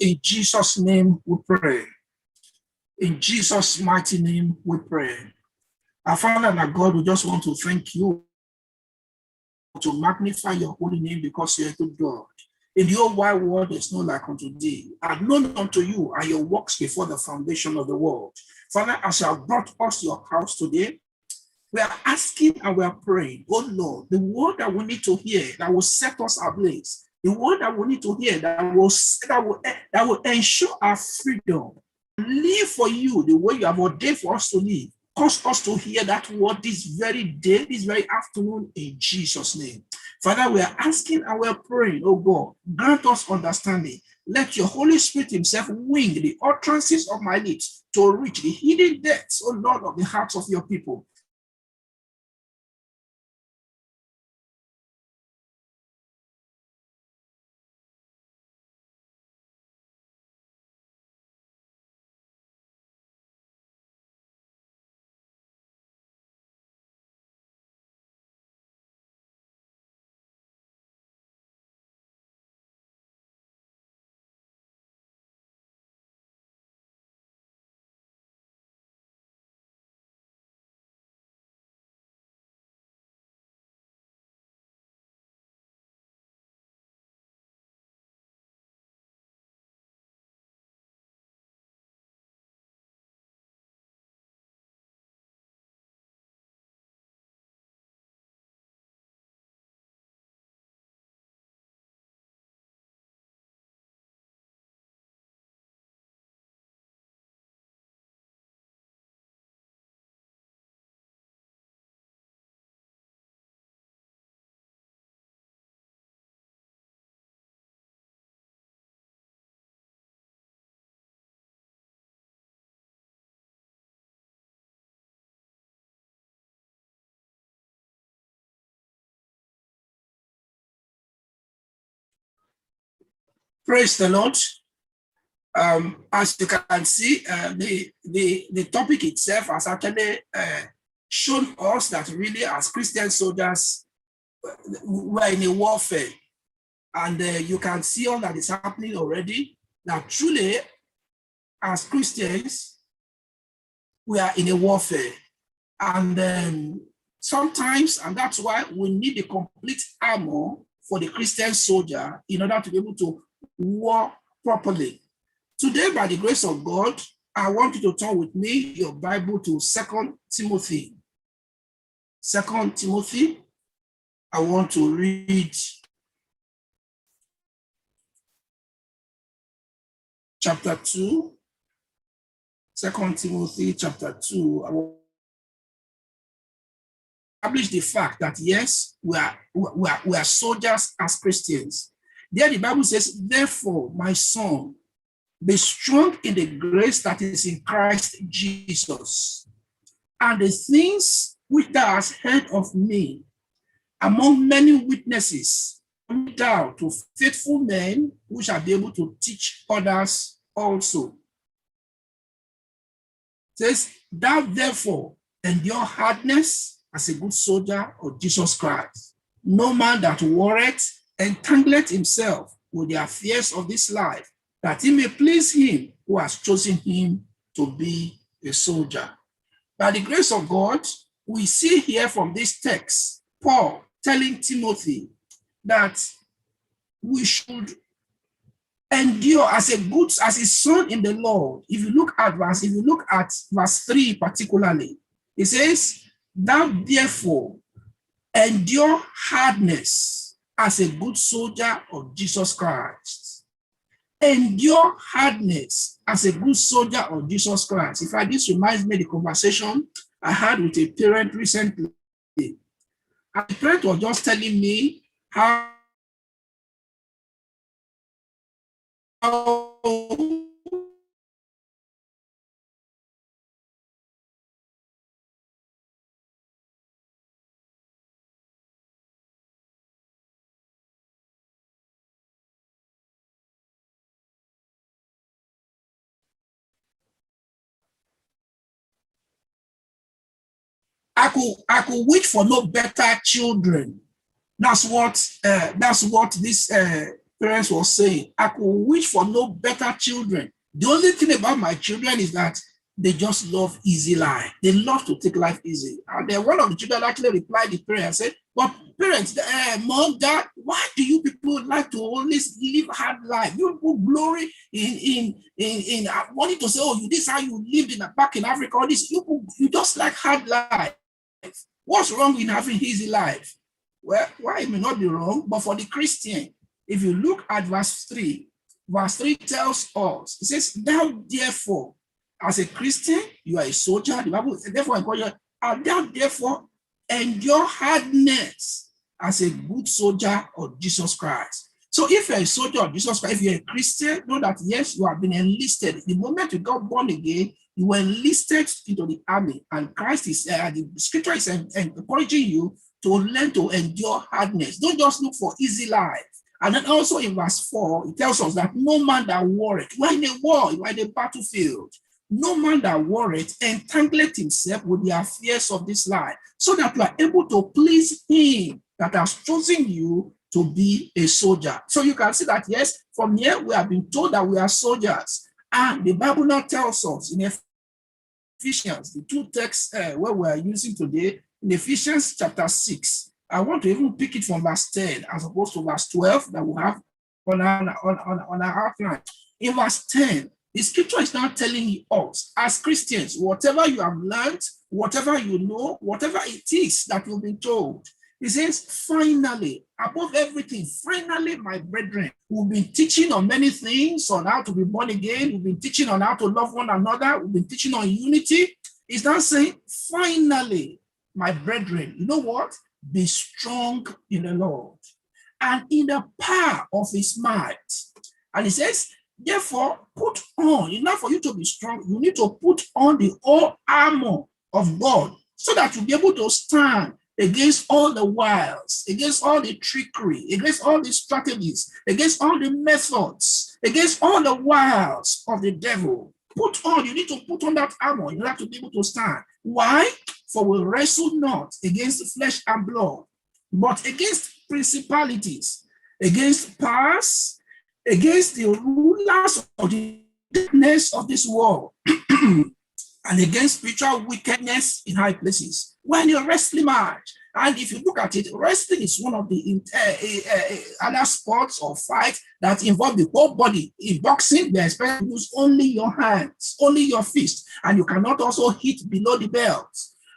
In Jesus' name we pray. In Jesus' mighty name we pray. Our Father and our God, we just want to thank you, to magnify your holy name, because you're a good God. In the whole wide world, there's no like unto thee. And known unto you are your works before the foundation of the world. Father, as you have brought us to your house today, we are asking and we are praying, oh Lord, the word that we need to hear that will set us ablaze, the word that we need to hear that will ensure our freedom, live for you the way you have ordained for us to live. Cause us to hear that word this very day, this very afternoon, in Jesus' name. Father, we are asking and we are praying, oh God, grant us understanding. Let your Holy Spirit himself wing the utterances of my lips to reach the hidden depths, oh Lord, of the hearts of your people. Praise the Lord. As you can see, the topic itself has actually shown us that really, as Christian soldiers, we're in a warfare. And you can see all that is happening already. That truly, as Christians, we are in a warfare. And sometimes, and that's why we need the complete armor for the Christian soldier in order to be able to war properly. Today, by the grace of God, I want you to turn with me your Bible to 2 Timothy. 2 Timothy, I want to read chapter 2. 2 Timothy chapter 2. I will establish the fact that yes, we are soldiers as Christians. There the Bible says, therefore, my son, be strong in the grace that is in Christ Jesus. And the things which thou hast heard of me among many witnesses, point out to faithful men who shall be able to teach others also. It says, thou therefore endure hardness as a good soldier of Jesus Christ. No man that warreth entangleth himself with the affairs of this life, that he may please him who has chosen him to be a soldier. By the grace of God, we see here from this text, Paul telling Timothy that we should endure as his son in the Lord. If you look at verse 3 particularly, it says, thou therefore endure hardness as a good soldier of Jesus Christ. Endure hardness as a good soldier of Jesus Christ. In fact, this reminds me of the conversation I had with a parent recently. And the parent was just telling me how I could wish for no better children. That's what this parents were saying, I could wish for no better children. The only thing about my children is that they just love easy life. They love to take life easy. And then one of the children actually replied to the parent and said, but parents, mom, dad, why do you people like to always live hard life? You people glory in wanting to say, oh, this is how you lived back in Africa. All this, you just like hard life. What's wrong in having easy life? Well, why it may not be wrong, but for the Christian, if you look at verse 3 tells us, it says, thou therefore, as a Christian, you are a soldier. The Bible, therefore, thou therefore endure hardness as a good soldier of Jesus Christ. So if you're a soldier of Jesus Christ, if you're a Christian, know that yes, you have been enlisted. The moment you got born again, you were enlisted into the army, and Christ is the scripture is encouraging you to learn to endure hardness. Don't just look for easy life. And then also in verse 4, it tells us that no man that warreth, you are in a war, you are in a battlefield. No man that warreth entangleth himself with the affairs of this life, so that you are able to please him that has chosen you to be a soldier. So you can see that, yes, from here we have been told that we are soldiers. And the Bible now tells us in Ephesians, the two texts where we are using today, in Ephesians chapter 6, I want to even pick it from verse 10 as opposed to verse 12 that we have on our outline. In verse 10, the scripture is now telling us, as Christians, whatever you have learned, whatever you know, whatever it is that you've been told, it says, finally, above everything, finally, my brethren, we've been teaching on many things, on how to be born again. We've been teaching on how to love one another. We've been teaching on unity. It's now saying, finally, my brethren, you know what? Be strong in the Lord and in the power of his might. And he says, therefore, put on, enough for you to be strong, you need to put on the whole armor of God so that you'll be able to stand against all the wiles, against all the trickery, against all the strategies, against all the methods, against all the wiles of the devil. Put on, you need to put on that armor. You have to be able to stand. Why? For we wrestle not against flesh and blood, but against principalities, against powers, against the rulers of the darkness of this world, and against spiritual wickedness in high places. When you wrestling match, and if you look at it, wrestling is one of the other sports or fights that involve the whole body. In boxing, they expect to use only your hands, only your fist, and you cannot also hit below the belt.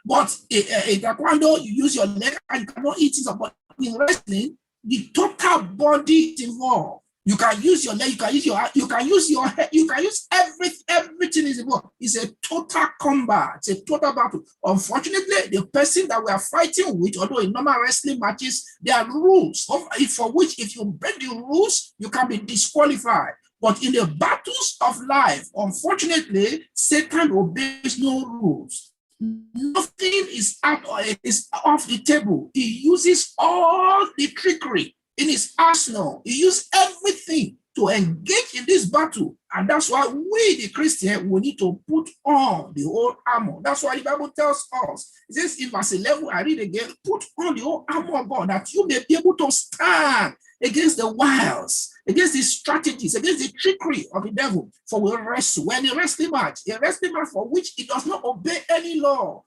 But in taekwondo, you use your leg and you cannot hit it. But in wrestling, the total body is involved. You can use your leg, you can use your head, you can use everything is involved. It's a total combat, it's a total battle. Unfortunately, the person that we are fighting with, although in normal wrestling matches, there are rules for which if you break the rules, you can be disqualified. But in the battles of life, unfortunately, Satan obeys no rules. Nothing is off the table. He uses all the trickery in his arsenal. He used everything to engage in this battle. And that's why we, the Christian, we need to put on the whole armor. That's why the Bible tells us. It says in verse 11, I read again, put on the whole armor of God that you may be able to stand against the wiles, against the strategies, against the trickery of the devil. For we wrestle. When a wrestling match for which it does not obey any law.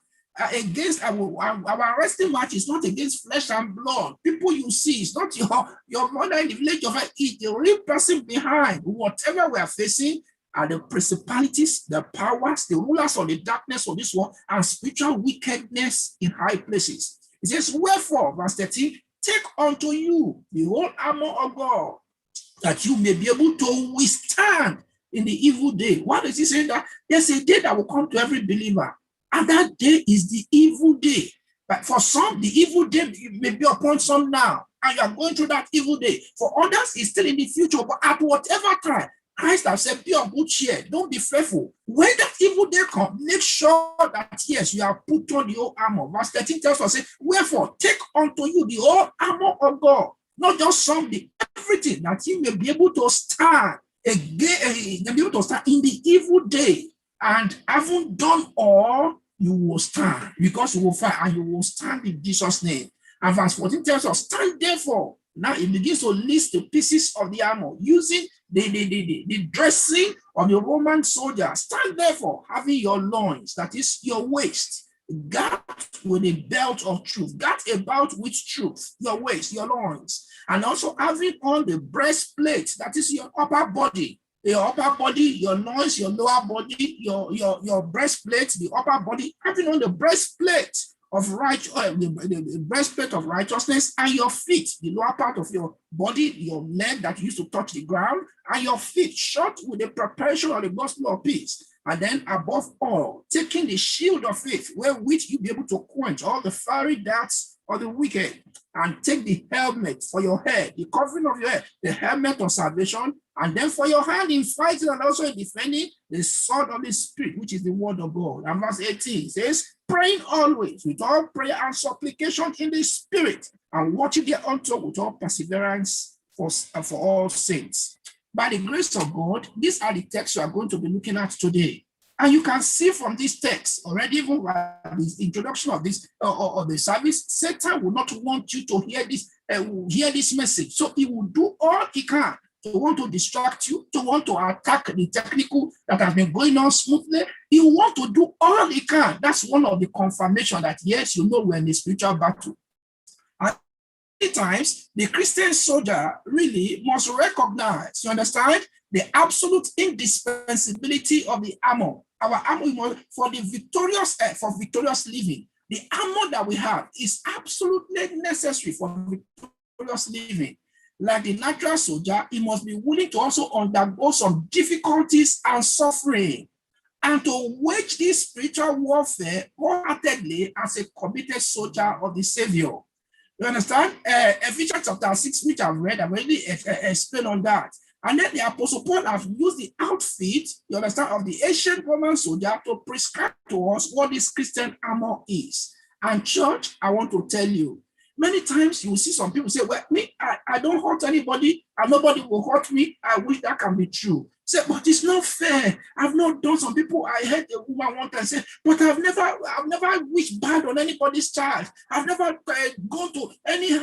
Against our wrestling match is not against flesh and blood. People you see, it's not your mother in the village of it. The real person behind whatever we are facing are the principalities, the powers, the rulers of the darkness of this world, and spiritual wickedness in high places. It says, wherefore, verse 13, take unto you the whole armor of God, that you may be able to withstand in the evil day. What is he saying? That there's a day that will come to every believer. And that day is the evil day. But for some, the evil day may be upon some now. And you are going through that evil day. For others, it's still in the future. But at whatever time, Christ has said, be of good cheer. Don't be fearful. When that evil day comes, make sure that, yes, you have put on the whole armor. Verse 13 tells us, wherefore, take unto you the whole armor of God. Not just something, everything, that you may be able to stand again, be able to stand in the evil day. And having done all, you will stand, because you will fight and you will stand in Jesus' name. And verse 14 tells us, stand therefore, Now it begins to list the pieces of the armor using the dressing of the Roman soldier. Stand therefore, having your loins, that is your waist, girt with a belt of truth, girt about with truth, your waist, your loins, and also having on the breastplate, that is your upper body, your loins, your lower body, your breastplate, the upper body, having on the breastplate of the breastplate of righteousness, and your feet, the lower part of your body, your leg that used to touch the ground, and your feet shod with the preparation of the gospel of peace. And then above all, taking the shield of faith, wherewith you be able to quench all the fiery darts of the wicked, and take the helmet for your head, the covering of your head, the helmet of salvation, and then for your hand in fighting and also in defending, the sword of the Spirit, which is the word of God. And verse 18 says, praying always with all prayer and supplication in the Spirit, and watching thereunto with all perseverance for all saints. By the grace of God, these are the texts we are going to be looking at today. And you can see from this text already, even by the introduction of this of the service, Satan will not want you to hear this message. So he will do all he can to want to distract you, to want to attack the technical that has been going on smoothly. He will want to do all he can. That's one of the confirmation that, yes, you know we're in a spiritual battle. And many times, the Christian soldier really must recognize, you understand, the absolute indispensability of the armor. Our armor for victorious living. The armor that we have is absolutely necessary for victorious living. Like the natural soldier, he must be willing to also undergo some difficulties and suffering, and to wage this spiritual warfare wholeheartedly as a committed soldier of the Savior. You understand? Ephesians chapter 6, which I've read, I've already explained on that. And then the Apostle Paul have used the outfit, you understand, of the ancient Roman soldier to prescribe to us what this Christian armor is. And church, I want to tell you, many times you will see some people say, well, I don't hurt anybody and nobody will hurt me. I wish that can be true. Say, but it's not fair. I've not done. Some people, I heard a woman one time say, but I've never wished bad on anybody's child. I've never gone to any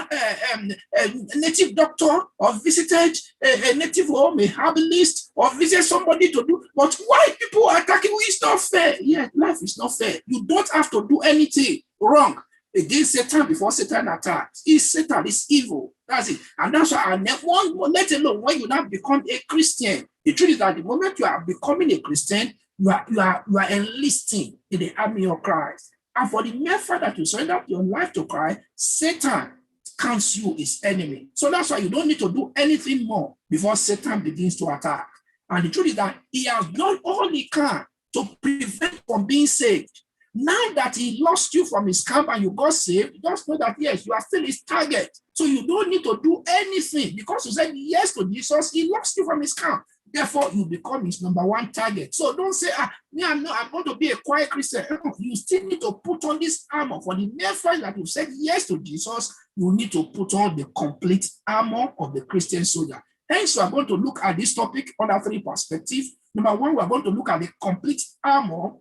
native doctor or visited a native home, a herbalist, or visited somebody to do. But why people are attacking you? It's not fair. Yeah, life is not fair. You don't have to do anything wrong against Satan before Satan attacks. Satan is evil. That's it. And that's why let alone when you now become a Christian. The truth is that the moment you are becoming a Christian, you are enlisting in the army of Christ. And for the mere fact that you surrender your life to Christ, Satan counts you his enemy. So that's why you don't need to do anything more before Satan begins to attack. And the truth is that he has done all he can to prevent from being saved. Now that he lost you from his camp and you got saved, just know that, yes, you are still his target. So you don't need to do anything because you said yes to Jesus. He lost you from his camp. Therefore, you become his number one target. So don't say, I'm going to be a quiet Christian. You still need to put on this armor. For the mere fact that you said yes to Jesus, you need to put on the complete armor of the Christian soldier. Hence, we are going to look at this topic under three perspectives. Number one, we are going to look at the complete armor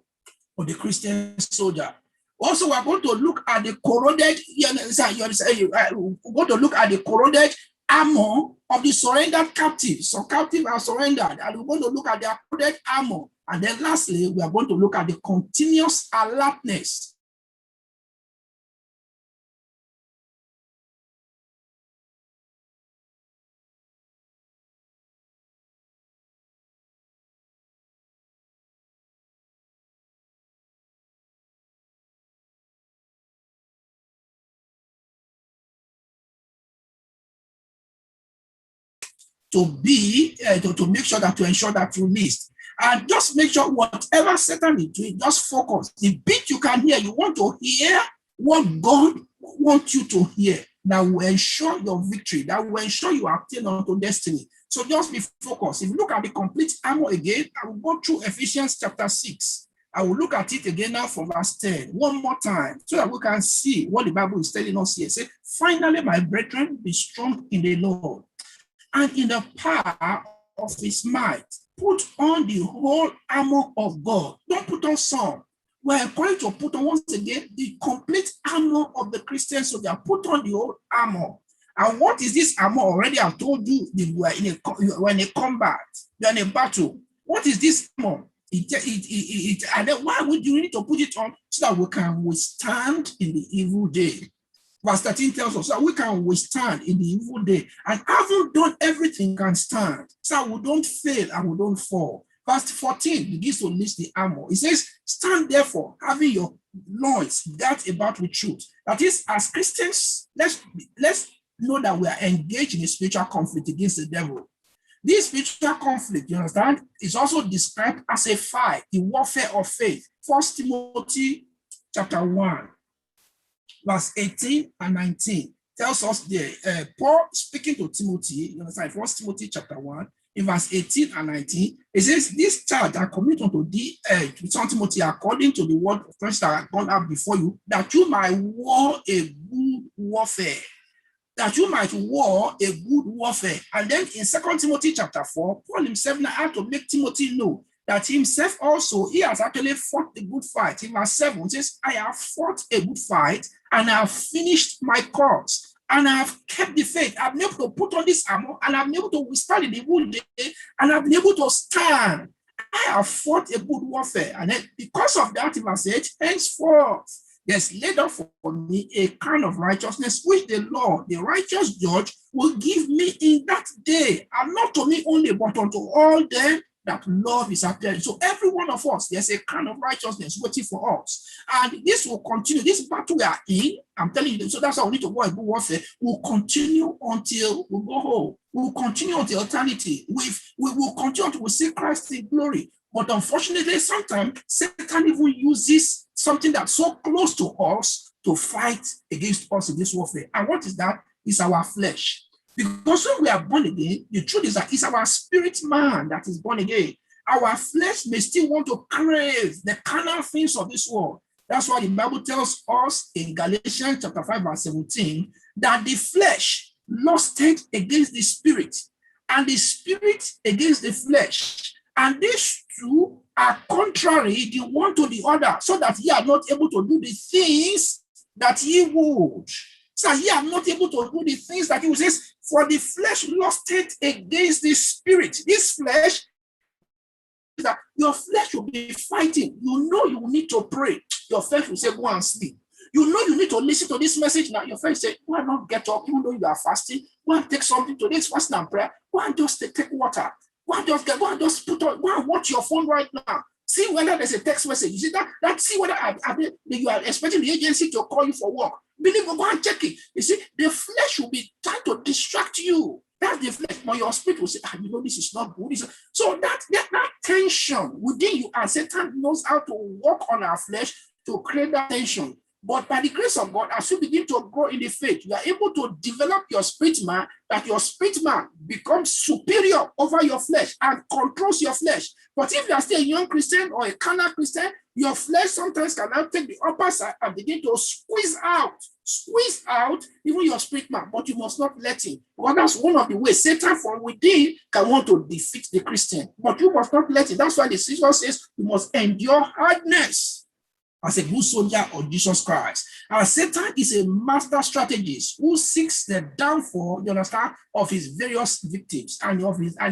of the Christian soldier. Also, we're going to look at the corroded, we're going to look at the corroded armor of the surrendered captives. Some captives are surrendered, and we're going to look at their corroded armor. And then lastly, we are going to look at the continuous alertness to make sure that to ensure that you list. And just make sure whatever Satan is doing, just focus. The bit you can hear, you want to hear what God wants you to hear. That will ensure your victory. That will ensure you attain unto destiny. So just be focused. If you look at the complete armor again, I will go through Ephesians chapter 6. I will look at it again now from verse 10. One more time, so that we can see what the Bible is telling us here. Say, finally, my brethren, be strong in the Lord and in the power of his might. Put on the whole armor of God. Don't put on some. We're going to put on, once again, the complete armor of the Christian soldier. Put on the whole armor. And what is this armor? Already I've told you, you are in a combat, you're in a battle. What is this armor? And then why would you need to put it on? So that we can withstand in the evil day. Verse 13 tells us that we can withstand in the evil day. And having done everything, can stand. So we don't fail and we don't fall. Verse 14 begins to list the armor. It says, stand therefore, having your loins girt about with truth. That is, as Christians, let's know that we are engaged in a spiritual conflict against the devil. This spiritual conflict, you understand, is also described as a fight, the warfare of faith. 1 Timothy chapter 1, verse 18 and 19 tells us there, Paul speaking to Timothy, you understand, 1 Timothy chapter 1, in verse 18 and 19, it says, this charge I commit unto thee, Son Timothy, according to the word of Christ that have gone out before you, that you might war a good warfare. That you might war a good warfare. And then in 2 Timothy chapter 4, Paul himself now had to make Timothy know that himself also, he has actually fought a good fight. In verse 7, it says, I have fought a good fight, and I have finished my course, and I have kept the faith. I've been able to put on this armor, and I've been able to withstand in the evil day, and I've been able to stand. I have fought a good warfare. And then because of that, in verse 8, henceforth, there's laid up for me a crown of righteousness, which the Lord, the righteous judge, will give me in that day, and not to me only, but unto all them that love is appearing. So every one of us, there's a crown of righteousness waiting for us. And this will continue. This battle we are in, I'm telling you, so that's why we need to go and do warfare. We'll continue until we go home. We'll continue until eternity. We will continue until we see Christ in glory. But unfortunately, sometimes Satan even uses something that's so close to us to fight against us in this warfare. And what is that? It's our flesh. Because when we are born again, the truth is that it's our spirit man that is born again. Our flesh may still want to crave the carnal things of this world. That's why the Bible tells us in Galatians chapter 5, verse 17, that the flesh lusted against the spirit, and the spirit against the flesh. And these two are contrary the one to the other, so that ye are not able to do the things that ye would. So ye are not able to do the things that he says, for the flesh lusted against the spirit. This flesh, that your flesh will be fighting. You know you need to pray. Your flesh will say, go and sleep. You know you need to listen to this message now. Your flesh say, go and not get up, even though you are fasting. Go and take something to this fasting and prayer. Go and just take water. Go and just put on, go and watch your phone right now. See whether there's a text message. You see that see whether you are expecting the agency to call you for work. Believe me, go and check it. You see, the flesh will be trying to distract you. That's the flesh. But your spirit will say, you know, this is not good. So that tension within you, and Satan knows how to work on our flesh to create that tension. But by the grace of God, as you begin to grow in the faith, you are able to develop your spirit man, that your spirit man becomes superior over your flesh and controls your flesh. But if you are still a young Christian or a carnal Christian, your flesh sometimes can now take the upper side and begin to squeeze out even your spirit man. But you must not let him. Because that's one of the ways Satan from within can want to defeat the Christian. But you must not let it. That's why the scripture says you must endure hardness as a good soldier of Jesus Christ. And Satan is a master strategist who seeks the downfall, you understand, of his various victims, and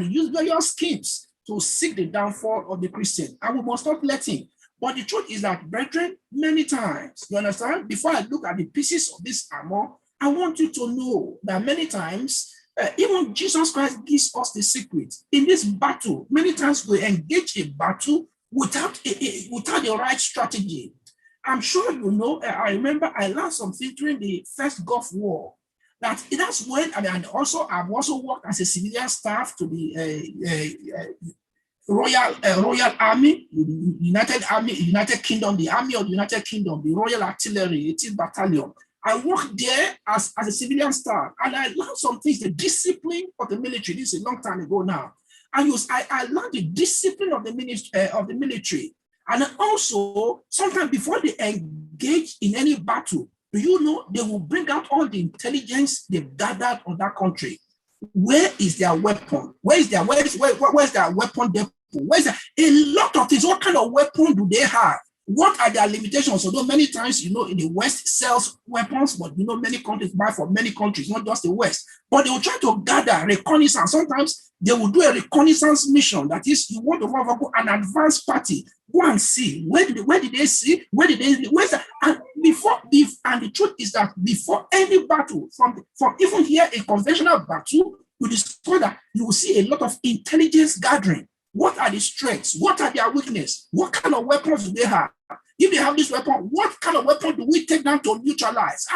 he uses various schemes to seek the downfall of the Christian. And we must not let him. But the truth is that, brethren, many times, you understand, before I look at the pieces of this armor, I want you to know that many times, even Jesus Christ gives us the secret. In this battle, many times we engage a battle without the right strategy. I'm sure you know, I remember I learned something during the first Gulf War. That's when, I've also worked as a civilian staff to the Royal Army, United Kingdom, the Army of the United Kingdom, the Royal Artillery, 18th Battalion. I worked there as a civilian staff, and I learned some things, the discipline of the military. This is a long time ago now. I learned the discipline of the military. And also, sometimes before they engage in any battle, do you know they will bring out all the intelligence they've gathered on that country? Where is their weapon? Where's their weapon depot? A lot of things. What kind of weapon do they have? What are their limitations? Although many times, in the West sells weapons, but many countries buy from many countries, not just the West. But they will try to gather reconnaissance. Sometimes they will do a reconnaissance mission. That is, you want to have an advanced party. Go and see. Where did they see? Where's that? And and the truth is that before any battle, from even here a conventional battle, you discover that you will see a lot of intelligence gathering. What are the strengths? What are their weaknesses? What kind of weapons do they have? If they have this weapon, what kind of weapon do we take down to neutralize?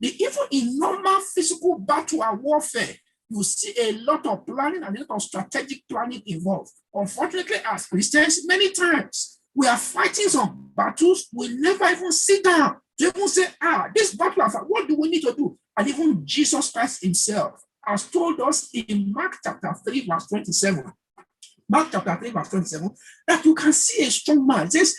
Even in normal physical battle and warfare, you see a lot of planning and a lot of strategic planning involved. Unfortunately, as Christians, many times we are fighting some battles, we never even sit down to even say, this battle, what do we need to do? And even Jesus Christ himself has told us in Mark chapter 3, verse 27, Mark chapter 3, verse 27, that you can see a strong man. It says,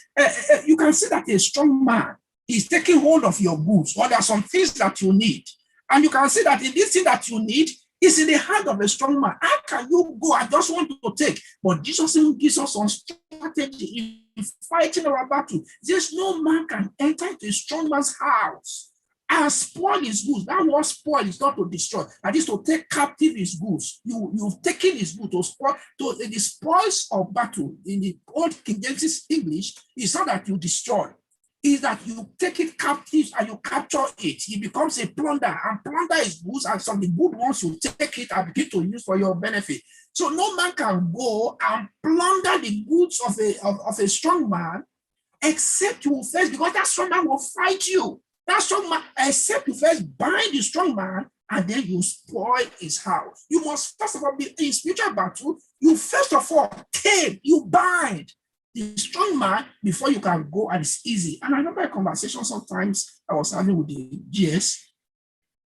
you can see that a strong man is taking hold of your goods, or there are some things that you need. And you can see that in this thing that you need is in the hand of a strong man. How can you go? I just want to take. But Jesus gives us some strategy in fighting our battle. There's no man can enter into a strong man's house and spoil his goods. That word spoil is not to destroy. That is to take captive his goods. You've taken his goods to spoil. The spoils of battle in the old King James English is not that you destroy. Is that you take it captive and you capture it. It becomes a plunder, and plunder is goods, and some of the good ones you take it and begin to use for your benefit. So no man can go and plunder the goods of a strong man except you first, because that strong man will fight you. That strong man, except you first bind the strong man and then you spoil his house. You must first of all be in spiritual battle. You first of all tame, you bind the strong man before you can go, and it's easy. And I remember a conversation sometimes I was having with the GS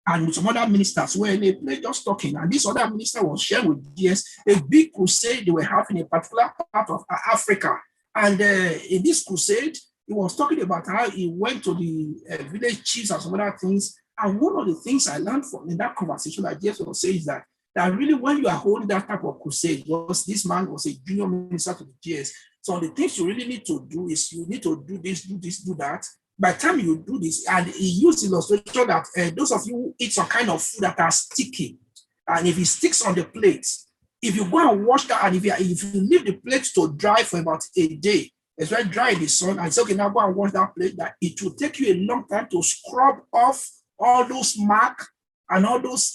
and with some other ministers where they just talking, and this other minister was sharing with GS a big crusade they were having in a particular part of Africa. And in this crusade, he was talking about how he went to the village chiefs and some other things. And one of the things I learned from in that conversation that GS was saying is that really when you are holding that type of crusade, this man was a junior minister to the GS. So the things you really need to do is you need to do this, do that. By the time you do this, and he used illustration that those of you who eat some kind of food that are sticky, and if it sticks on the plate, if you go and wash that, and if you leave the plate to dry for about a day, it's very dry in the sun, and say, okay, now go and wash that plate, that it will take you a long time to scrub off all those mark and all those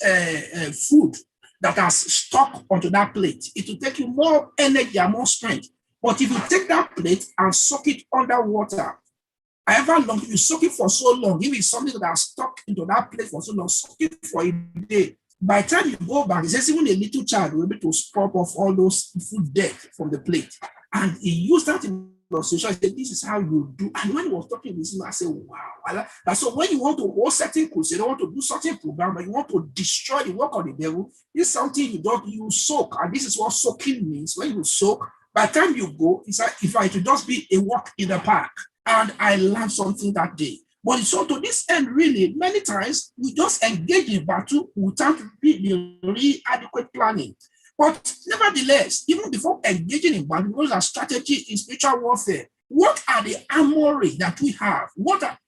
food that are stuck onto that plate. It will take you more energy and more strength. But if you take that plate and soak it under water, however long, if you soak it for so long, if it's something that is stuck into that plate for so long, soak it for a day. By the time you go back, it says even a little child will be able to scrub off all those food dirt from the plate. And he used that in illustration. I said, this is how you do. And when he was talking with him, I said, wow. And so when you want to hold certain crusade, you want to do certain program, but you want to destroy the work of the devil, this is something you soak. And this is what soaking means. When you soak, by the time you go, it's like if it would just be a walk in the park. And I learned something that day. But so to this end, really, many times we just engage in battle without really adequate planning. But nevertheless, even before engaging in battle, because our strategy in spiritual warfare, what are the armory that we have?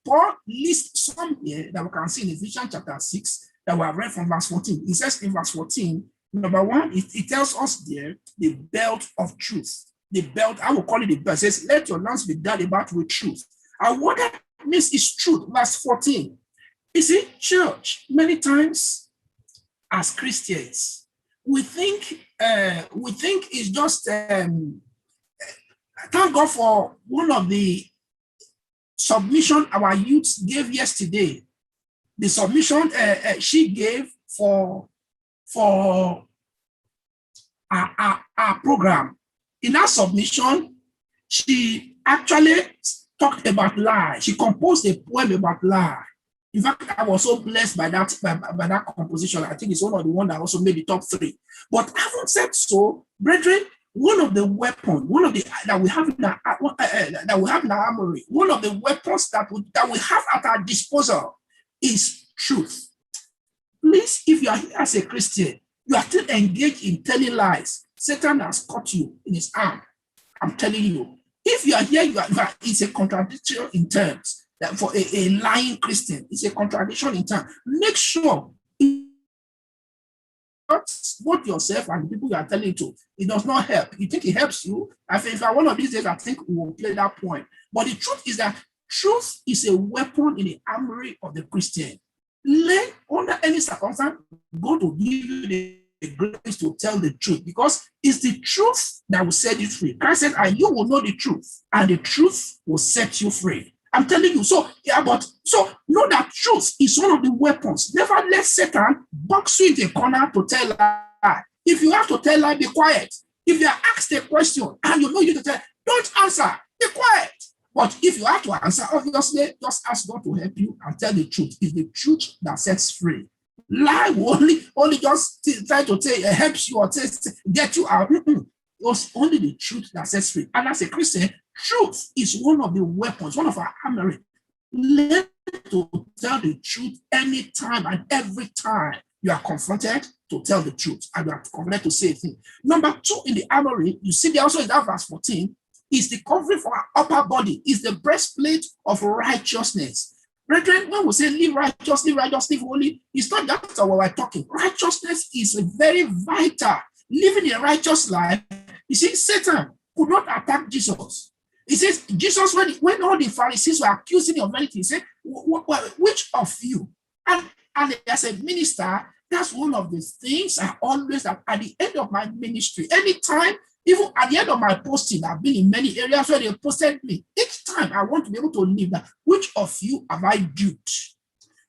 Paul lists some here that we can see in Ephesians chapter 6 that we have read from verse 14. It says in verse 14, number one, it tells us there the belt of truth. The belt, I will call it the belt. It says, let your lance be girded about with truth. And what that means is truth. Verse 14. You see, church, many times as Christians, we think it's just thank God for one of the submission our youth gave yesterday. The submission she gave for our program. In that submission, she actually talked about lie. She composed a poem about lie. In fact, I was so blessed by that composition. I think it's one of the ones that also made the top 3. But having said so, brethren, one of the weapons, that we have in our armory, one of the weapons that we have at our disposal is truth. Please, if you are here as a Christian, you are still engaged in telling lies, Satan has caught you in his arm. I'm telling you, If you are here, it's a contradiction in terms. That for a lying Christian, it's a contradiction in terms. Make sure what yourself and the people you are telling to, it does not help. You think it helps you? I think if I one of these days, I think we will play that point. But the truth is that truth is a weapon in the armory of the Christian. Learn under any circumstance, God will give you the grace to tell the truth, because it's the truth that will set you free. Christ said, and you will know the truth, and the truth will set you free. I'm telling you. So, so know that truth is one of the weapons. Never let Satan box you in the corner to tell lie. If you have to tell lie, be quiet. If you are asked a question and you know you to tell, don't answer, be quiet. But if you have to answer, obviously, just ask God to help you and tell the truth. It's the truth that sets free. Lie will only just try to say it helps you or get you out. It was only the truth that sets free. And as a Christian, truth is one of the weapons, one of our armory. Learn to tell the truth anytime and every time you are confronted to tell the truth and you are confronted to say a thing. Number 2 in the armory, you see there also in that verse 14, is the covering for our upper body, is the breastplate of righteousness. Brethren, when we say live righteous, live holy, it's not that's what we're talking. Righteousness is very vital. Living a righteous life, you see, Satan could not attack Jesus. He says, Jesus, when all the Pharisees were accusing him of many things, he said, which of you? And as a minister, that's one of the things I always, at the end of my ministry, anytime, even at the end of my posting, I've been in many areas where they posted me. Each time I want to be able to live that. Which of you have I duped?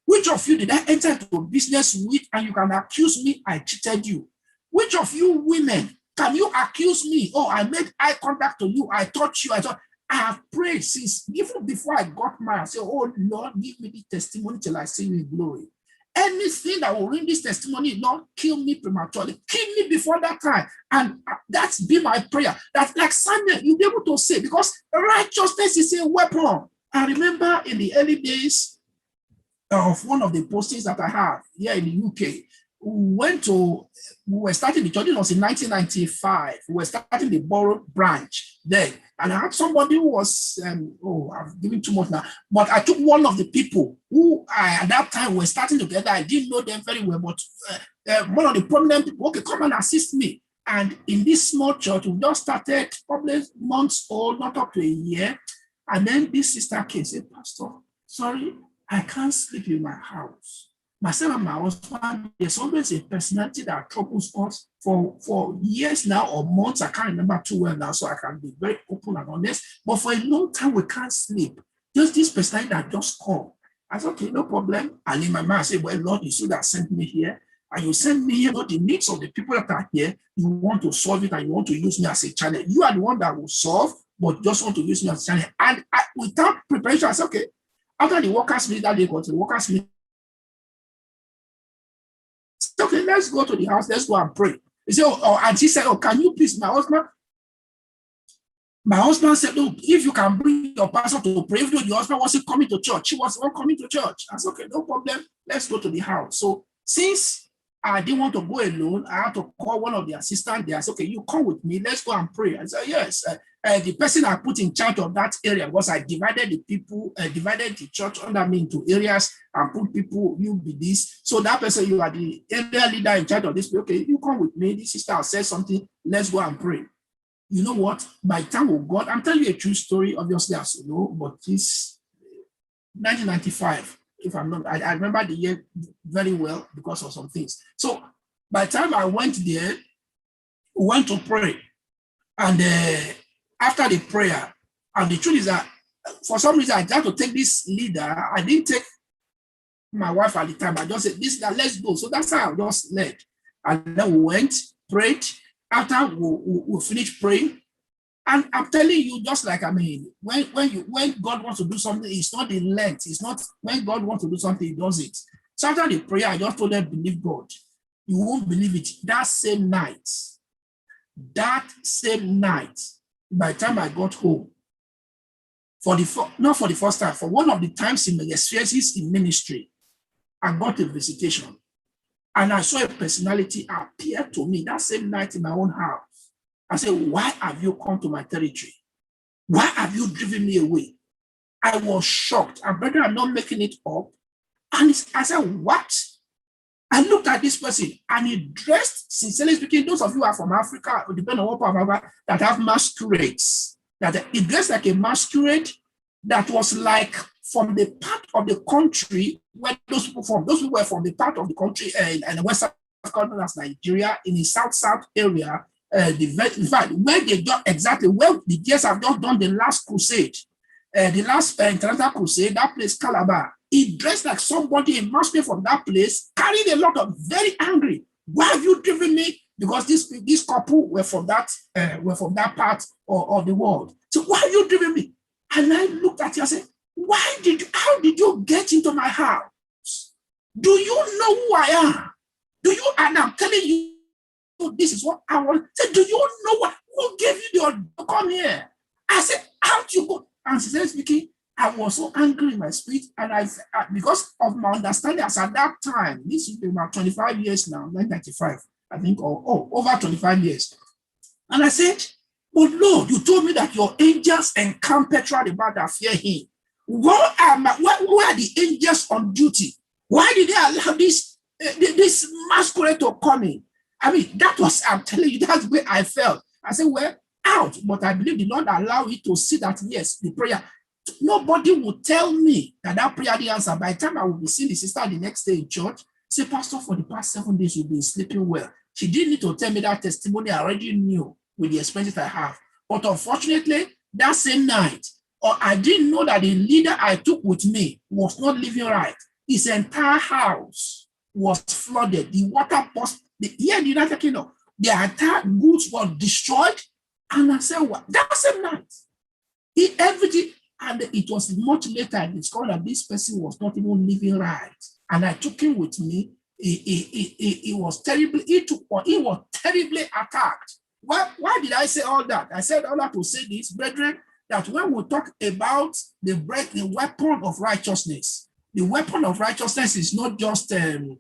Which of you did I enter into a business with and you can accuse me I cheated you? Which of you women can you accuse me? Oh, I made eye contact to you. I touched you. I have prayed since even before I got married. I said, oh Lord, give me the testimony till I see you in glory. Anything that will bring this testimony, Lord, kill me prematurely. Kill me before that time. And that's been my prayer. That like Samuel, you'll be able to say, because righteousness is a weapon. I remember in the early days of one of the postings that I have here in the UK, we were starting the church. It was in 1995. We were starting the Borough branch then. And I had somebody who was, I've given too much now, but I took one of the people who at that time were starting together. I didn't know them very well, but one of the prominent people, okay, come and assist me. And in this small church, we just started, probably months old, not up to a year. And then this sister came and said, Pastor, sorry, I can't sleep in my house. Myself and my husband, there's always a personality that troubles us for years now or months. I can't remember too well now, so I can be very open and honest. But for a long time, we can't sleep. Just this personality that just come. I said, okay, no problem. And in my mind, I said, well, Lord, you should have sent me here. And you send me here, the needs of the people that are here. You want to solve it and you want to use me as a channel. You are the one that will solve, but just want to use me as a channel. And without preparation, I said, okay. After the workers' meeting that day, got the workers' meeting. Okay, let's go to the house. Let's go and pray. He said, and she said, oh, can you please, my husband said, look, if you can bring your pastor to pray, even though the husband wasn't coming to church, she was not coming to church. I said, okay, no problem. Let's go to the house. So since I didn't want to go alone, I had to call one of the assistants there. I said, okay, you come with me. Let's go and pray. I said, yes. The person I put in charge of that area was I divided the people, divided the church under me into areas and put people, you be this. So that person, you are the area leader in charge of this. Okay, you come with me. This sister said something. Let's go and pray. You know what? By the time of God, I'm telling you a true story, obviously, as you know, but this 1995, if I'm not, I remember the year very well because of some things. So by the time I went there, we went to pray. And after the prayer, and the truth is that for some reason I had to take this leader. I didn't take my wife at the time. I just said, this, let's go. So that's how I just led. And then we went, prayed. After we finished praying, and I'm telling you, just like when God wants to do something, it's not in length. It's not when God wants to do something, He does it. So after the prayer, I just told them, believe God. You won't believe it. That same night, by the time I got home, not for the first time, for one of the times in my experiences in ministry, I got a visitation. And I saw a personality appear to me that same night in my own house. I said, why have you come to my territory? Why have you driven me away? I was shocked. And brethren, I'm not making it up. And I said, what? I looked at this person and he dressed, sincerely speaking, those of you who are from Africa, or depending on what part of Africa, that have masquerades, that he dressed like a masquerade that was like from the part of the country where those people from. Those people were from the part of the country and the western country as Nigeria, in the south area, in fact, where they got exactly where the Jews have just done the last crusade, the last international crusade, that place, Calabar. He dressed like somebody, a masquerade from that place, carried a lot of very angry. Why have you driven me? Because this couple were from that part of the world. So why have you driven me? And I looked at you and said, how did you get into my house? Do you know who I am? And I'm telling you, this is what I want. Say, do you know who gave you the order to come here? I said, how do you go? And she said, speaking, I was so angry in my spirit, and because of my understanding as at that time, this is about 25 years now, 1995, I think, or over 25 years. And I said, but Lord, you told me that your angels encamp Petra about that fear him. Where are the angels on duty? Why did they allow this masquerade to come in? I mean, I'm telling you, that's where I felt. I said, well, out. But I believe the Lord allowed it to see that, yes, the prayer. Nobody would tell me that prayer didn't answer. By the time I will be seeing the sister the next day in church, say, Pastor, for the past 7 days, you've been sleeping well. She didn't need to tell me that testimony. I already knew with the experience I have. But unfortunately, that same night, I didn't know that the leader I took with me was not living right. His entire house was flooded. The water burst. Here in the United Kingdom, the entire goods were destroyed. And I said, what? That same night, everything. And it was much later I discovered that this person was not even living right. And I took him with me. He was terribly, he was terribly attacked. Why did I say all that? I said all that to say this, brethren, that when we talk about the weapon of righteousness, the weapon of righteousness is not just a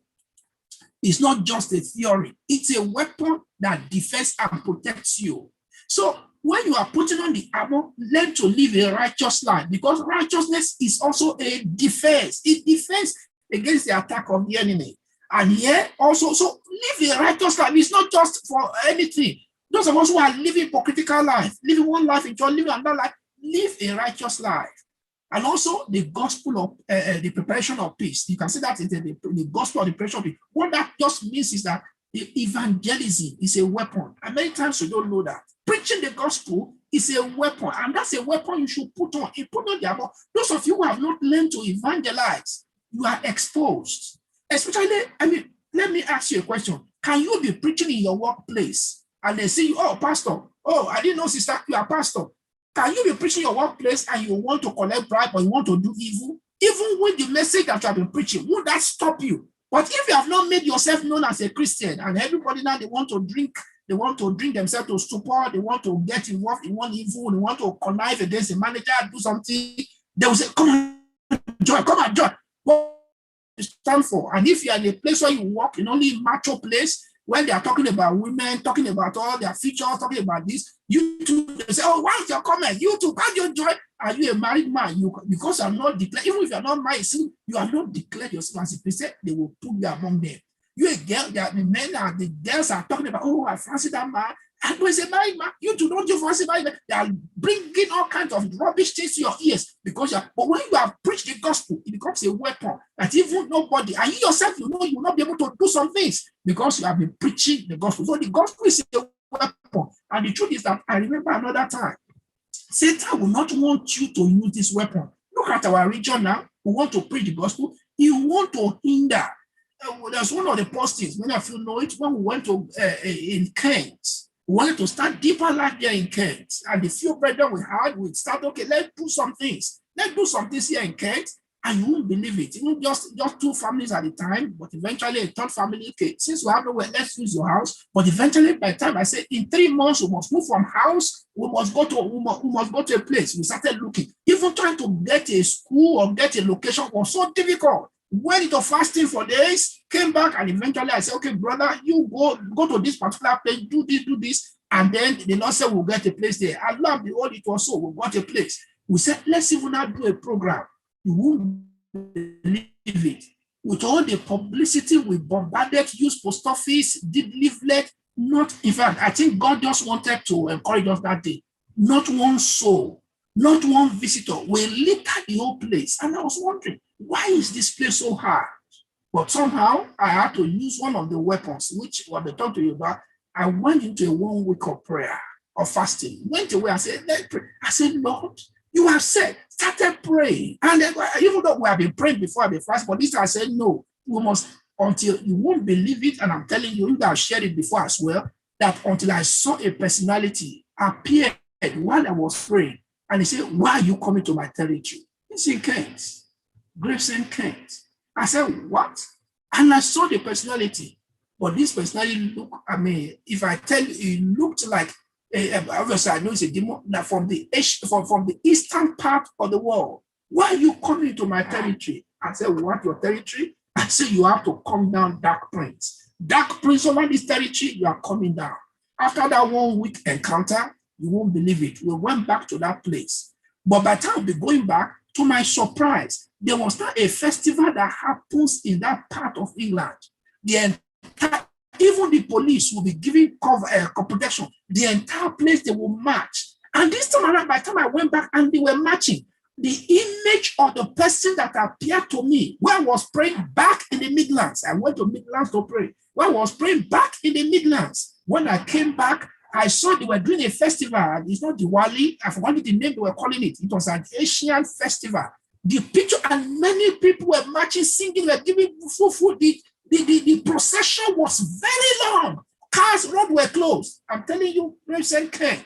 theory. It's a weapon that defends and protects you. So when you are putting on the armor, learn to live a righteous life, because righteousness is also a defense. It defends against the attack of the enemy. And here also, so live a righteous life. It's not just for anything. Those of us who are living hypocritical life, living one life in joy, living another life, live a righteous life. And also the gospel of the preparation of peace. You can see that in the gospel of the preparation of peace. What that just means is that the evangelism is a weapon. And many times you don't know that. Preaching the gospel is a weapon. And that's a weapon you should put on. You put on the armor. Those of you who have not learned to evangelize, you are exposed. Especially, let me ask you a question. Can you be preaching in your workplace and they say, oh, pastor, oh, I didn't know, sister, you are pastor. Can you be preaching in your workplace and you want to collect bribe or you want to do evil? Even with the message that you have been preaching, would that stop you? But if you have not made yourself known as a Christian and everybody now they want to drink themselves to stupor, they want to get involved in one evil, they want to connive against the manager, do something, they will say, come on, join. What you stand for? And if you are in a place where you work in only macho place, when they are talking about women, talking about all their features, talking about this, you too, they say, oh, why is your comment? You too, can't you join? Are you a married man? Because you are not declared, even if you are not married, you are not declared yourself as a Christian, they will put you among them. You a girl, the men and the girls are talking about, oh, I fancy that man. And when it's a married man, you too, don't you fancy married man? They are bringing all kinds of rubbish things to your ears. But when you have preached the gospel, it becomes a weapon that even nobody, and you yourself, you know, you will not be able to do some things because you have been preaching the gospel. So the gospel is a weapon. And the truth is that I remember another time, Satan will not want you to use this weapon. Look at our region now. We want to preach the gospel. He want to hinder. There's one of the postings, many of you know it, when we went to in Kent. We wanted to start deeper life there in Kent. And the few brethren we had, we start, okay, let's do some things. Let's do some things here in Kent. And you won't believe it. Even just 2 families at the time, but eventually a 3rd family, okay, since we have nowhere, let's use your house. But eventually, by the time I said, in 3 months, we must move from house, we must go to a place. We started looking. Even trying to get a school or get a location was so difficult. Went into fasting for days, came back, and eventually I said, okay, brother, you go to this particular place, do this. And then the Lord said, we'll get a place there. And lo and behold, it was so. We got a place. We said, let's even now do a program. You won't believe it. With all the publicity, we bombarded, used post office, did leaflet. Not, in fact, I think God just wanted to encourage us that day. Not one soul, not one visitor. We littered the whole place. And I was wondering, why is this place so hard? But somehow I had to use one of the weapons, which what they talked to you about. I went into a 1 week of prayer or fasting. Went away. I said, let's pray. I said, Lord, you have said, started praying. And then, even though we have been praying before I be fast, but this I said, no, we must, until you won't believe it. And I'm telling you, that I've shared it before as well, that until I saw a personality appear while I was praying, and he said, why are you coming to my territory? It's in Kent, Gravesend, Kent. I said, what? And I saw the personality. But this personality looked, if I tell you, it looked like, obviously I know it's a demon from the eastern part of the world. Why are you coming to my territory? I said, what, your territory? I said, you have to come down, Dark Prince. Dark Prince over this territory, you are coming down. After that 1 week encounter, you won't believe it. We went back to that place. But by the time we're going back, to my surprise, there was not a festival that happens in that part of England. Even the police will be giving protection. The entire place, they will march. And this time around, by the time I went back and they were marching, the image of the person that appeared to me when I was praying back in the Midlands, I went to Midlands to pray. When I was praying back in the Midlands, when I came back, I saw they were doing a festival. It's not Diwali. I forgot the name they were calling it. It was an Asian festival. The picture, and many people were marching, singing, were giving food. The procession was very long. Cars, roads were closed. I'm telling you, Gravesend, Kent.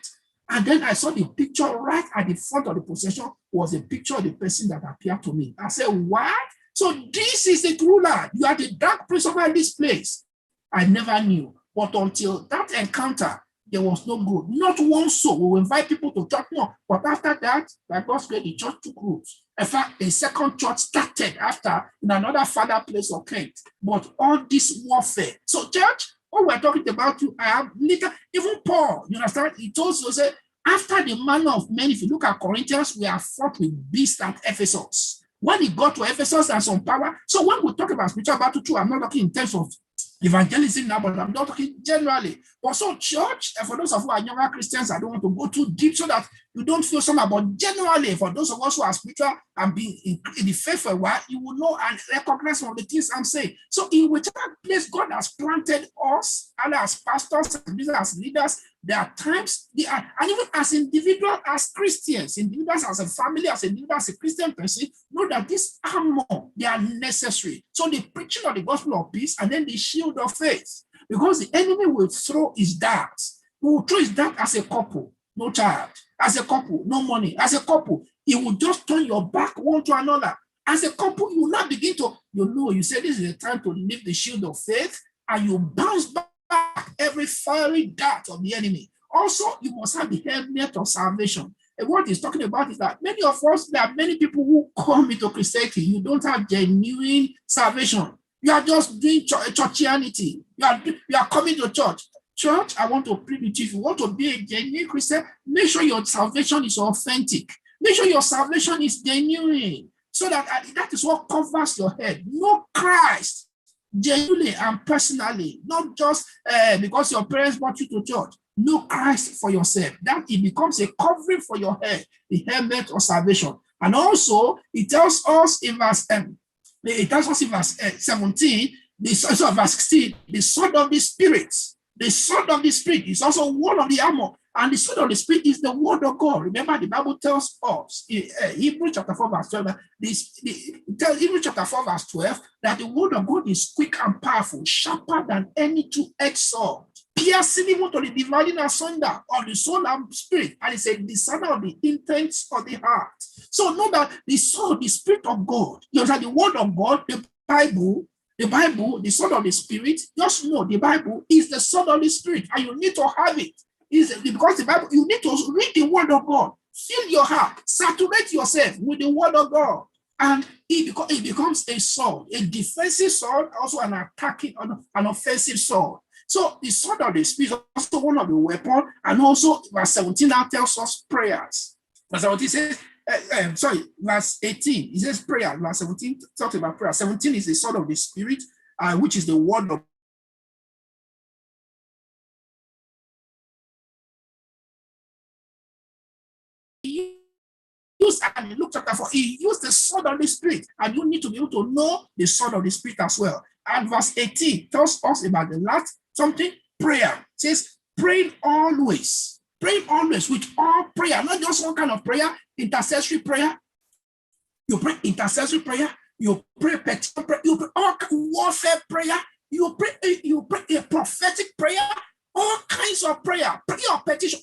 And then I saw the picture right at the front of the procession was a picture of the person that appeared to me. I said, what? So this is the ruler. You are the Dark Prince over this place. I never knew. But until that encounter, there was no good. Not one soul. We will invite people to church more. But after that, by God's grace, the church took root. In fact, a second church started after in another farther place of Kent. But all this warfare. So, church, what we're talking about, I have little, even Paul, you understand? He told you, say, after the manner of men, if you look at Corinthians, we are fought with beasts at Ephesus. When he got to Ephesus and some power. So when we talk about spiritual battle too, I'm not talking in terms of evangelism now, but I'm not talking generally. Also, church, and for those of you who are younger Christians, I don't want to go too deep so that you don't feel somehow, but generally, for those of us who are spiritual and been in the faith for a while, you will know and recognize some of the things I'm saying. So in whichever place God has planted us, and as pastors, as leaders, there are times, and even as individuals, as Christians, individuals as a family, as individuals, as a Christian person, know that this armor, they are necessary. So the preaching of the gospel of peace, and then the shield of faith, because the enemy will throw his darts. He will throw his dart as a couple, no child. As a couple, no money. As a couple, he will just turn your back one to another. As a couple, you will not begin to, you say this is the time to lift the shield of faith, and you bounce back every fiery dart of the enemy. Also, you must have the helmet of salvation. And what he's talking about is that many of us, there are many people who come into Christianity, you don't have genuine salvation. You are just doing churchianity. You are coming to church. Church, I want to plead with you. If you want to be a genuine Christian, make sure your salvation is authentic. Make sure your salvation is genuine. So that is what covers your head. Know Christ genuinely and personally, not just because your parents brought you to church. Know Christ for yourself. That it becomes a covering for your head, the helmet of salvation. And also, it tells us in verse 17, verse 16, the sword of the Spirit. The sword of the Spirit is also one of the armor. And the sword of the Spirit is the word of God. Remember, the Bible tells us in Hebrews chapter 4, verse 12, Hebrews chapter 4, verse 12, that the word of God is quick and powerful, sharper than any two-edged sword, piercing even to the dividing asunder of the soul and spirit. And it's a discerner of the intents of the heart. So know that the sword, the Spirit of God, you know, the word of God, the Bible, the sword of the Spirit, just know the Bible is the sword of the Spirit, and you need to have it. Because the Bible, you need to read the word of God, fill your heart, saturate yourself with the word of God, and it becomes a sword, a defensive sword, also an attacking, an offensive sword. So the sword of the Spirit is also one of the weapons, and also verse 17 now tells us prayers. Verse 17 says, verse 18, it says prayer. Verse 17 talks about prayer. 17 is the sword of the Spirit, which is the word of and in Luke chapter 4, he used the sword of the Spirit, and you need to be able to know the sword of the Spirit as well. And verse 18 tells us about the last something, prayer. It says, praying always with all prayer, not just one kind of prayer, intercessory prayer. You pray intercessory prayer, you pray petition prayer, you pray all warfare prayer, you pray a prophetic prayer, all kinds of prayer of petition,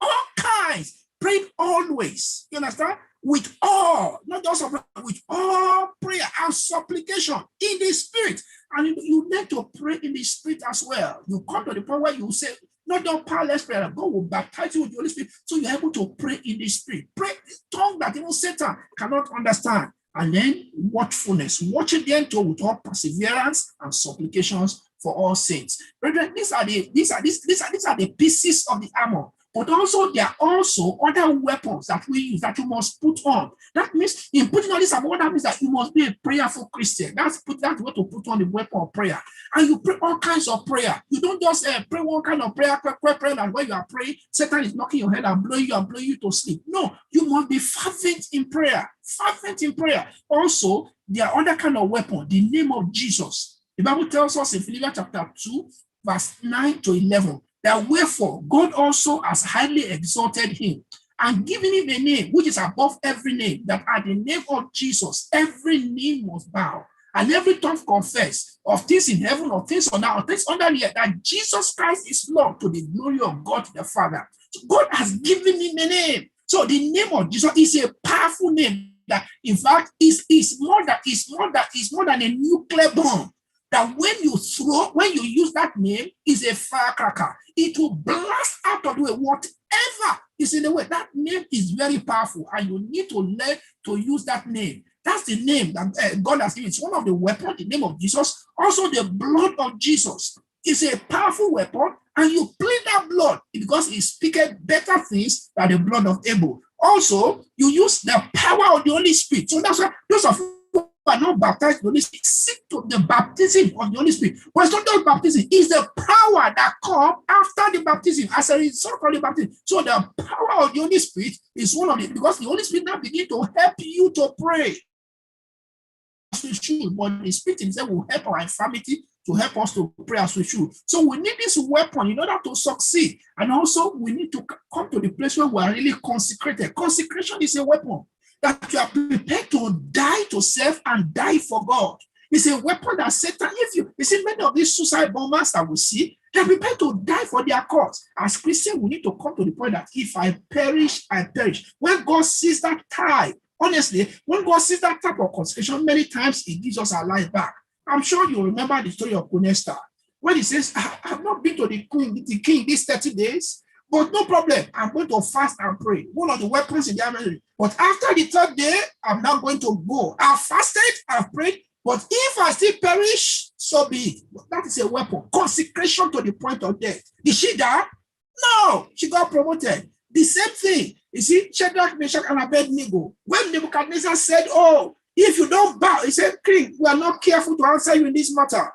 all kinds. Pray always. You understand? With all, not just with all prayer and supplication in the Spirit. And you need to pray in the Spirit as well. You come to the point where you say, not just powerless prayer, God will baptize you with the Holy Spirit, so you're able to pray in the Spirit. Pray in tongue that even Satan cannot understand. And then watchfulness, watching them to with all perseverance and supplications for all saints. Brethren, these are the pieces of the armor. But also, there are also other weapons that we use that you must put on. That means, in putting on this armor, that means that you must be a prayerful Christian. That's what to put on the weapon of prayer. And you pray all kinds of prayer. You don't just pray one kind of prayer, and when you are praying, Satan is knocking your head and blowing you to sleep. No, you must be fervent in prayer. Fervent in prayer. Also, there are other kind of weapon, the name of Jesus. The Bible tells us in Philippians chapter 2, verse 9 to 11, that wherefore God also has highly exalted him and given him a name which is above every name, that at the name of Jesus every knee must bow and every tongue confess, of things in heaven, of things on earth, of things under the earth, that Jesus Christ is Lord, to the glory of God the Father. So God has given him a name. So the name of Jesus is a powerful name that, in fact, is more than a nuclear bomb. That when you use that name, is a firecracker. It will blast out of the way whatever is in the way. That name is very powerful, and you need to learn to use that name. That's the name that God has given. It's one of the weapons, the name of Jesus. Also, the blood of Jesus is a powerful weapon, and you plead that blood because it speaketh better things than the blood of Abel. Also, you use the power of the Holy Spirit. So that's why those of are not baptized in the Holy Spirit, seek to the baptism of the Holy Spirit. But it's not just baptism, it's the power that comes after the baptism, as a result of the baptism. So the power of the Holy Spirit is one of it, because the Holy Spirit now begins to help you to pray. As we should, but the Spirit himself will help our infirmity to help us to pray as we should. So we need this weapon in order to succeed. And also we need to come to the place where we are really consecrated. Consecration is a weapon. That you are prepared to die to self and die for God. It's a weapon that Satan, you see many of these suicide bombers that we see, they're prepared to die for their cause. As Christians, we need to come to the point that if I perish, I perish. When God sees that type, honestly, when God sees that type of consecration, many times it gives us our life back. I'm sure you remember the story of Queen Esther, when he says, I've not been to the king these 30 days, but no problem, I'm going to fast and pray. One of the weapons in the army. But after the third day, I'm not going to go. I've fasted, I've prayed, but if I still perish, so be it. That is a weapon. Consecration to the point of death. Did she die? No, she got promoted. The same thing. You see, Shadrach, Meshach, and Abednego. When Nebuchadnezzar said, oh, if you don't bow, he said, King, we are not careful to answer you in this matter.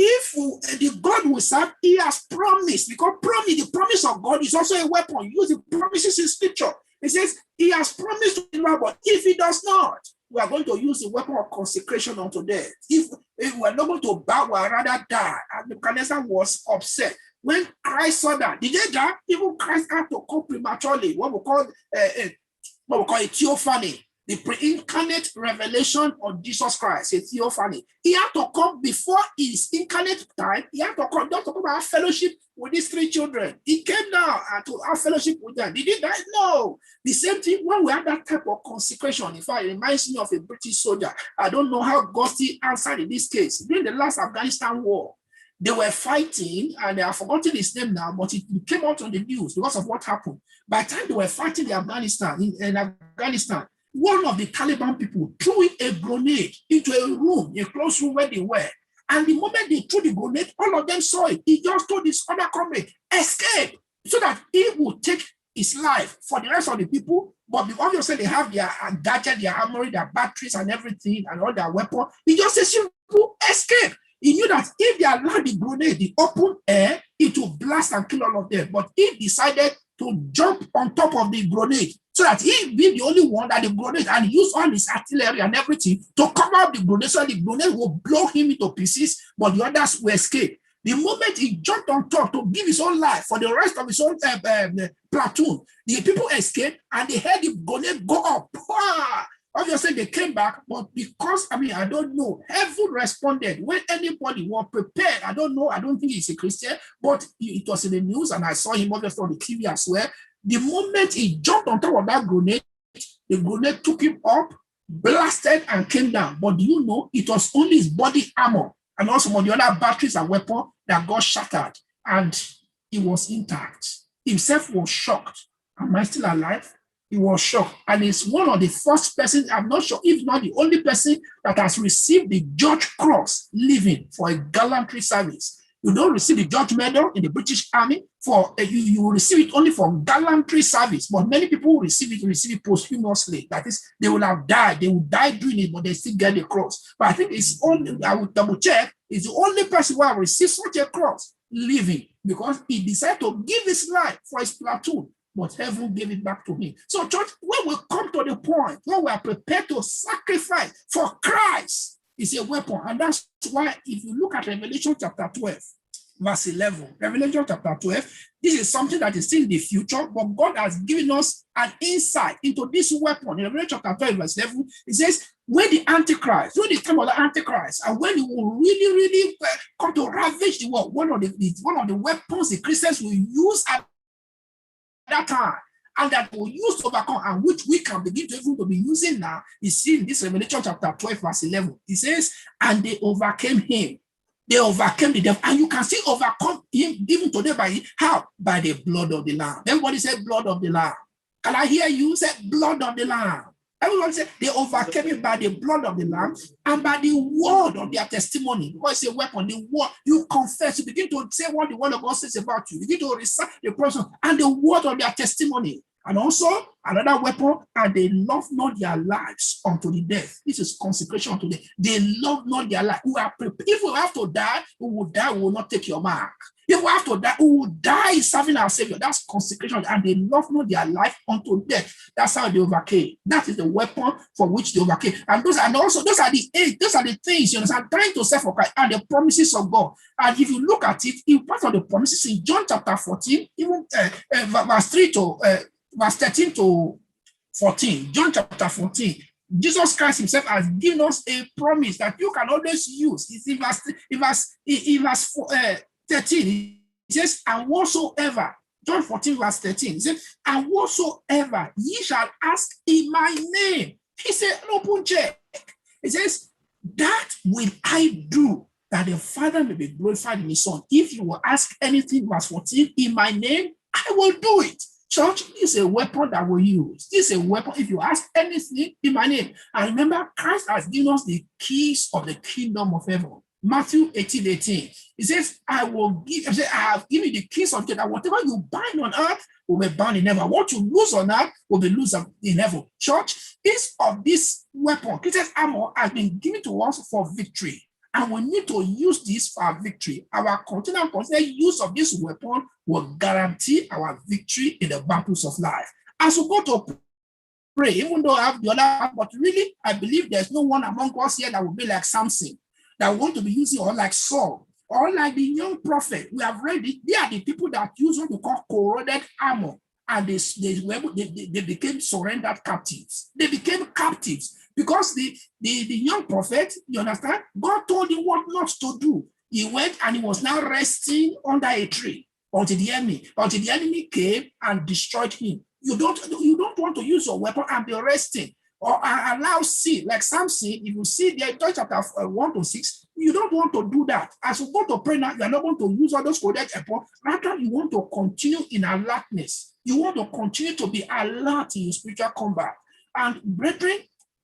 If the God we serve, he has promised, because the promise of God is also a weapon. Use the promises in scripture. It says he has promised to deliver, but if he does not, we are going to use the weapon of consecration unto death. If we are not going to bow, we are rather die. And Nebuchadnezzar was upset. When Christ saw that, did they die? Even Christ had to come prematurely, what we call a theophany. The pre-incarnate revelation of Jesus Christ, a theophany. He had to come before his incarnate time. He had to come, just to come and have fellowship with these three children. He came down to have fellowship with them. Did he die? No. The same thing when we have that type of consecration. In fact, it reminds me of a British soldier. I don't know how God still answered in this case. During the last Afghanistan war, they were fighting, and I have forgotten his name now, but it came out on the news because of what happened. By the time they were fighting in Afghanistan, one of the Taliban people threw a grenade into a room, a closed room where they were. And the moment they threw the grenade, all of them saw it. He just told his other comrade, escape, so that he would take his life for the rest of the people. But obviously they have their gadget, their armory, their batteries and everything, and all their weapons. He just says, simple, escape. He knew that if they allowed the grenade, the open air, it will blast and kill all of them. But he decided to jump on top of the grenade so that he be the only one that the grenade, and use all his artillery and everything to cover up the grenade so the grenade will blow him into pieces, but the others will escape. The moment he jumped on top to give his own life for the rest of his own platoon, the people escaped and they heard the grenade go up. Obviously, they came back, but because, I don't know, heaven responded when anybody was prepared. I don't know, I don't think he's a Christian, but it was in the news and I saw him obviously on the TV as well. The moment he jumped on top of that grenade, the grenade took him up, blasted and came down. But do you know, it was only his body armor and also some of the other batteries and weapons that got shattered, and he was intact. Himself was shocked. Am I still alive? He was shocked. And he's one of the first persons, I'm not sure, if not the only person that has received the George Cross living for a gallantry service. You don't receive the George Medal in the British Army for you will receive it only for gallantry service. But many people will receive it posthumously. That is, they will have died. They will die doing it, but they still get the cross. But I think it's only, I will double check, it's the only person who have received such a cross living, because he decided to give his life for his platoon, but heaven gave it back to him. So, church, when we come to the point where we are prepared to sacrifice for Christ, it's a weapon. And that's why if you look at Revelation chapter 12, verse 11, Revelation chapter 12, this is something that is still in the future, but God has given us an insight into this weapon. In Revelation chapter 12, verse 11, it says, when the Antichrist, when the time of the Antichrist, and when he will really, really come to ravage the world, one of the weapons the Christians will use at that time, and that will use to overcome, and which we can begin to even to be using now, is seen in this Revelation chapter 12, verse 11. It says, and they overcame him. They overcame the devil, and you can still overcome him even today by how? By the blood of the Lamb. Everybody said blood of the Lamb. Can I hear you say blood of the Lamb? Everyone said they overcame him by the blood of the Lamb and by the word of their testimony. Because it's a weapon, the word you confess, you begin to say what the word of God says about you. You begin to recite the person and the word of their testimony. And also another weapon, and they love not their lives unto the death. This is consecration unto death. They love not their life. We are prepared. If we have to die, we will die. We will not take your mark. If we have to die, we will die serving our Savior. That's consecration. And they love not their life unto death. That's how they overcame. That is the weapon for which they overcame. And those are the things, you understand, trying to say for Christ and the promises of God. And if you look at it, in part of the promises in John chapter 14, even verse 13 to 14, John chapter 14, Jesus Christ himself has given us a promise that you can always use. It's in verse 13, it says, and whatsoever, John 14, verse 13, it says, and whatsoever ye shall ask in my name. He said, open check. It says, that will I do, that the Father may be glorified in his Son. If you will ask anything, verse 14, in my name, I will do it. Church is a weapon that we use. This is a weapon if you ask anything in my name. And remember, Christ has given us the keys of the kingdom of heaven. Matthew 18:18. He says, I have given you the keys of death, that whatever you bind on earth will be bound in heaven. What you lose on earth will be loose in heaven. Church, each of this weapon, Christ's armor, has been given to us for victory. And we need to use this for our victory. Our continual use of this weapon will guarantee our victory in the battles of life. As we go to pray, even though I have the other, but really, I believe there's no one among us here that will be like Samson, that want to be using, or like Saul, or like the young prophet. We have read it. They are the people that use what we call corroded armor, and they became surrendered captives. They became captives because the young prophet, you understand, God told him what not to do. He went and he was now resting under a tree until the enemy came and destroyed him. You don't want to use your weapon and be resting, or allow sin, like Samson. If you see there, chapter 1 to 6, you don't want to do that. As you go to pray now, you are not going to use all those correct weapons. Rather, you want to continue in alertness. You want to continue to be alert in your spiritual combat. And brethren,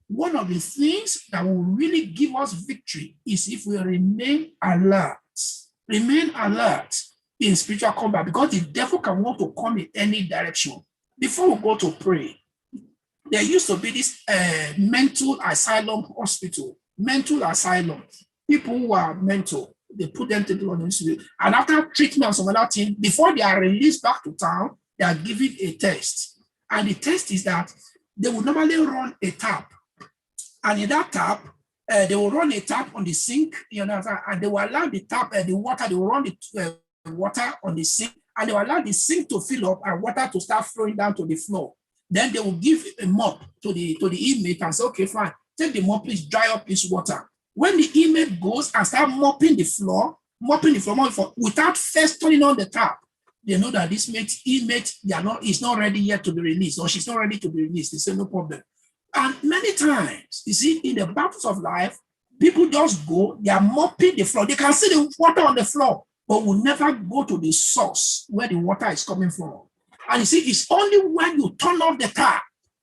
one of the things that will really give us victory is if we remain alert. Remain alert in spiritual combat, because the devil can want to come in any direction. Before we go to pray, there used to be this mental asylum hospital, mental asylum. People who are mental, they put them to the hospital, and after treatment or some other thing, before they are released back to town, they are given a test. And the test is that they will normally run a tap. And in that tap, they will run a tap on the sink, and they will allow the tap, the water, they will run the water on the sink, and they will allow the sink to fill up and water to start flowing down to the floor. Then they will give a mop to the inmate and say, okay, fine, take the mop, please dry up this water. When the inmate goes and start mopping the floor without first turning on the tap, they know that this inmate is not ready yet to be released, or she's not ready to be released. They say, no problem. And many times, you see, in the battles of life, people just go, they are mopping the floor. They can see the water on the floor, but will never go to the source where the water is coming from. And you see, it's only when you turn off the tap,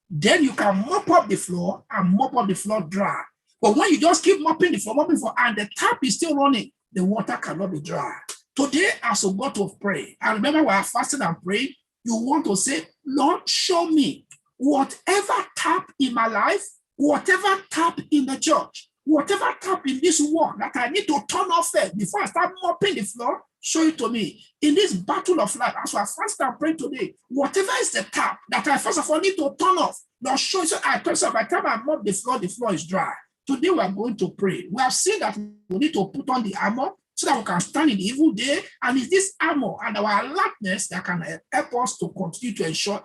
then you can mop up the floor and mop up the floor dry. But when you just keep mopping the floor, and the tap is still running, the water cannot be dry. Today, as we go to pray, and remember we are fasting and praying, you want to say, Lord, show me whatever tap in my life, whatever tap in the church, whatever tap in this world that I need to turn off first before I start mopping the floor, show it to me. In this battle of life, as I fast and pray today, whatever is the tap that I first of all need to turn off, Lord, show it. So I tell you, by the time I mop the floor is dry. Today we are going to pray. We have seen that we need to put on the armor so that we can stand in the evil day. And it's this armor and our alertness that can help us to continue to ensure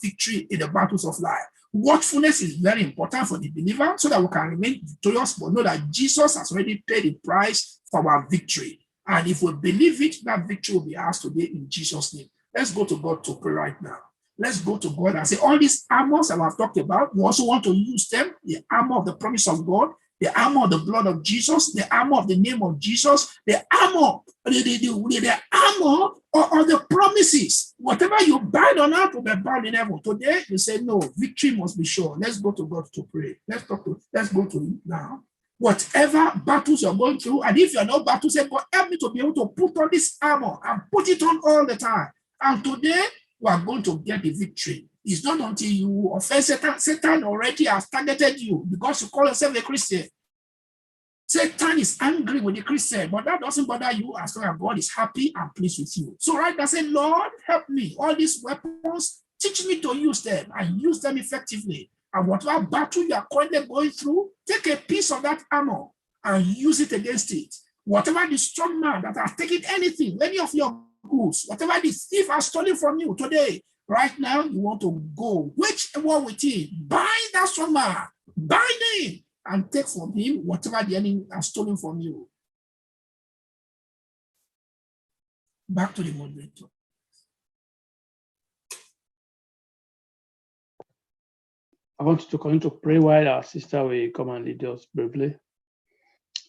victory in the battles of life. Watchfulness is very important for the believer so that we can remain victorious, but know that Jesus has already paid the price for our victory. And if we believe it, that victory will be ours today in Jesus' name. Let's go to God to pray right now. Let's go to God and say, all these armors that I've talked about, we also want to use them, the armor of the promise of God, the armor of the blood of Jesus, the armor of the name of Jesus, the armor, the armor of the promises. Whatever you bind on earth will be bound in heaven. Today, you say, no, victory must be sure. Let's go to God to pray. Let's go to him now. Whatever battles you're going through, and if you're not battle, say, God, help me to be able to put on this armor and put it on all the time. And today, we are going to get the victory. It's not until you offend Satan. Satan already has targeted you because you call yourself a Christian. Satan is angry with the Christian, but that doesn't bother you as long as God is happy and pleased with you. So right now, say, Lord, help me. All these weapons, teach me to use them and use them effectively. And whatever battle you are currently going through, take a piece of that armor and use it against it. Whatever the strong man that has taken anything, any of your goods, whatever the thief has stolen from you today, right now, you want to go. Which one with him? Bind that strong man. Bind him and take from him whatever the enemy has stolen from you. Back to the moderator. I want you to continue to pray while our sister will come and lead us briefly.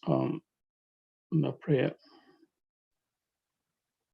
The prayer.